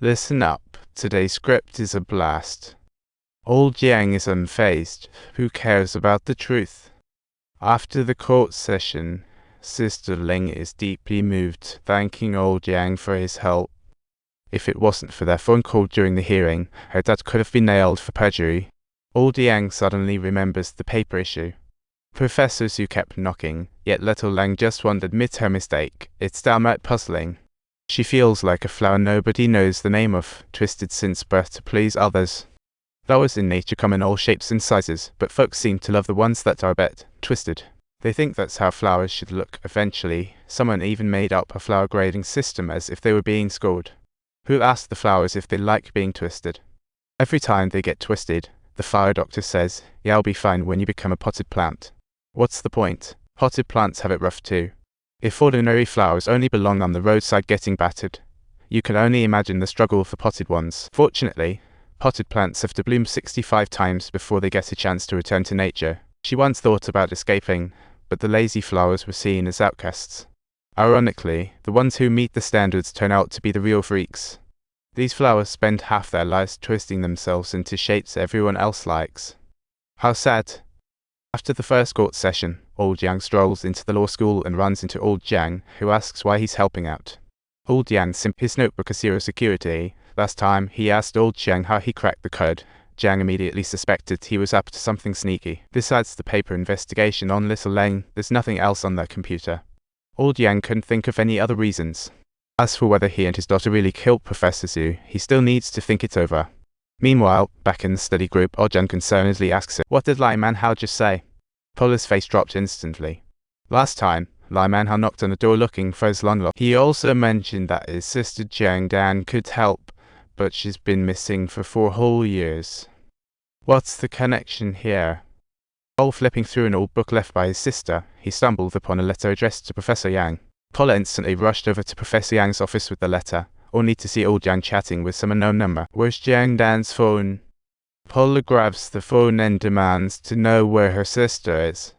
Listen up, today's script is a blast. Old Yang is unfazed. Who cares about the truth? After the court session, Sister Ling is deeply moved, thanking Old Yang for his help. If it wasn't for their phone call during the hearing, her dad could have been nailed for perjury. Old Yang suddenly remembers the paper issue. Professor Zhu kept knocking, yet little Ling just won't admit her mistake. It's downright puzzling. She feels like a flower nobody knows the name of, twisted since birth to please others. Flowers in nature come in all shapes and sizes, but folks seem to love the ones that are a bit twisted. They think that's how flowers should look eventually. Someone even made up a flower grading system as if they were being scored. Who asked the flowers if they like being twisted? Every time they get twisted, the flower doctor says, "Yeah, I'll be fine when you become a potted plant." What's the point? Potted plants have it rough too. If ordinary flowers only belong on the roadside getting battered, you can only imagine the struggle of the potted ones. Fortunately, potted plants have to bloom 65 times before they get a chance to return to nature. She once thought about escaping, but the lazy flowers were seen as outcasts. Ironically, the ones who meet the standards turn out to be the real freaks. These flowers spend half their lives twisting themselves into shapes everyone else likes. How sad. After the first court session, Old Yang strolls into the law school and runs into Old Jiang, who asks why he's helping out. Old Yang simped his notebook as zero security. Last time, he asked Old Jiang how he cracked the code. Jiang immediately suspected he was up to something sneaky. Besides the paper investigation on Little Ling, there's nothing else on their computer. Old Yang couldn't think of any other reasons. As for whether he and his daughter really killed Professor Zhu, he still needs to think it over. Meanwhile, back in the study group, Old Jiang concernedly asks him, "What did Lai Manhao just say?" Paula's face dropped instantly. Last time, Lai Manhao knocked on the door looking for his long lock. He also mentioned that his sister Jiang Dan could help, but she's been missing for 4 whole years. What's the connection here? While flipping through an old book left by his sister, he stumbled upon a letter addressed to Professor Yang. Paula instantly rushed over to Professor Yang's office with the letter, only to see Old Yang chatting with some unknown number. "Where's Jiang Dan's phone?" Paula grabs the phone and demands to know where her sister is.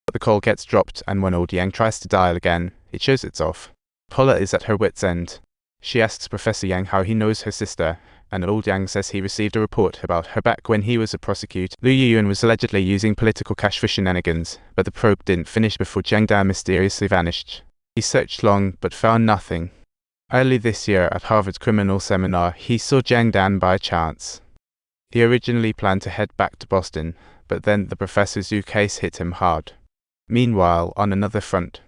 But the call gets dropped, and when Old Yang tries to dial again, it shows it's off. Paula is at her wit's end. She asks Professor Yang how he knows her sister, and Old Yang says he received a report about her back when he was a prosecutor. Liu Yuyuan was allegedly using political cash for shenanigans, but the probe didn't finish before Jiang Dan mysteriously vanished. He searched long, but found nothing. Early this year, at Harvard's criminal seminar, he saw Jiang Dan by chance. He originally planned to head back to Boston, but then the Professor Zhu case hit him hard. Meanwhile, on another front,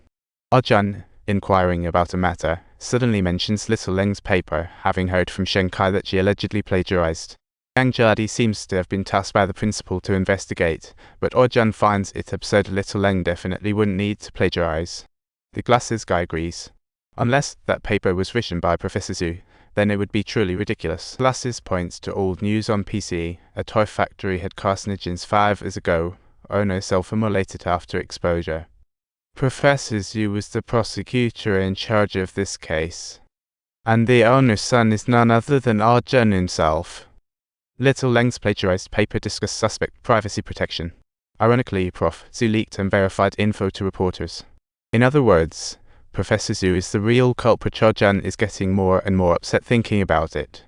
Arjun, inquiring about a matter, suddenly mentions Little Ling's paper, having heard from Shankai that she allegedly plagiarized. Yang Jadi seems to have been tasked by the principal to investigate, but Arjun finds it absurd Little Ling definitely wouldn't need to plagiarize. The glasses guy agrees. Unless that paper was written by Professor Zhu, then it would be truly ridiculous. Glasses points to old news on PC. A toy factory had carcinogens 5 years ago. Owner self-immolated after exposure. Professor Zhu was the prosecutor in charge of this case. And the owner's son is none other than Arjun himself. Little Ling's plagiarized paper discussed suspect privacy protection. Ironically, Prof. Zhu leaked unverified info to reporters. In other words, Professor Zhu is the real culprit. Arjun is getting more and more upset thinking about it.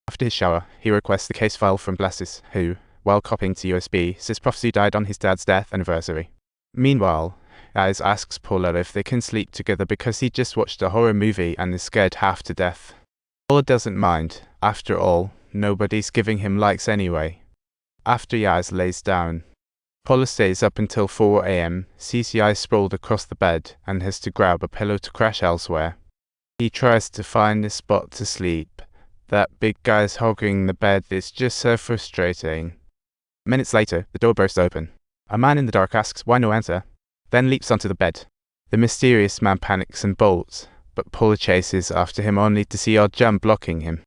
After his shower, he requests the case file from Glasses, who, while copying to USB, says Prof. Zhu died on his dad's death anniversary. Meanwhile, Yaz asks Paula if they can sleep together because he just watched a horror movie and is scared half to death. Paula doesn't mind. After all, nobody's giving him likes anyway. After Yaz lays down, Paula stays up until 4 a.m., sees Yaz sprawled across the bed, and has to grab a pillow to crash elsewhere. He tries to find a spot to sleep. That big guy's hogging the bed is just so frustrating. Minutes later, the door bursts open. A man in the dark asks why no answer, then leaps onto the bed. The mysterious man panics and bolts, but Paula chases after him only to see Arjun blocking him.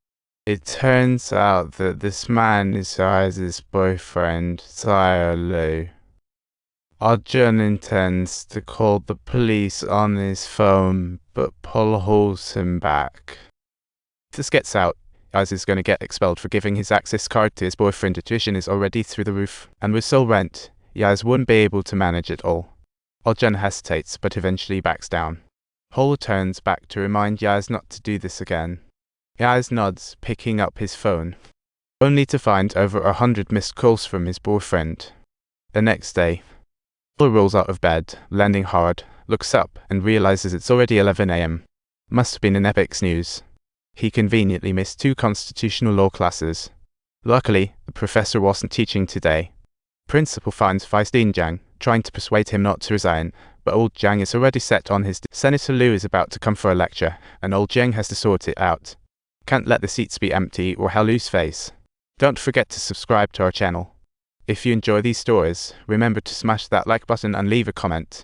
It turns out that this man is Yaz's boyfriend, Lu. Arjun intends to call the police on his phone, but Paula holds him back. If this gets out, Yaz is going to get expelled for giving his access card to his boyfriend. Tuition is already through the roof, and with sole rent, Yaz wouldn't be able to manage it all. Arjun hesitates, but eventually backs down. Paula turns back to remind Yaz not to do this again. Yaz nods, picking up his phone, only to find over 100 missed calls from his boyfriend. The next day, he rolls out of bed, landing hard, looks up, and realizes it's already 11 a.m. Must have been an epic snooze. He conveniently missed 2 constitutional law classes. Luckily, the professor wasn't teaching today. Principal finds Vice Dean Jiang, trying to persuade him not to resign, but old Jiang is already set on his Senator Liu is about to come for a lecture, and old Jiang has to sort it out. Can't let the seats be empty or he'll lose face. Don't forget to subscribe to our channel. If you enjoy these stories, remember to smash that like button and leave a comment.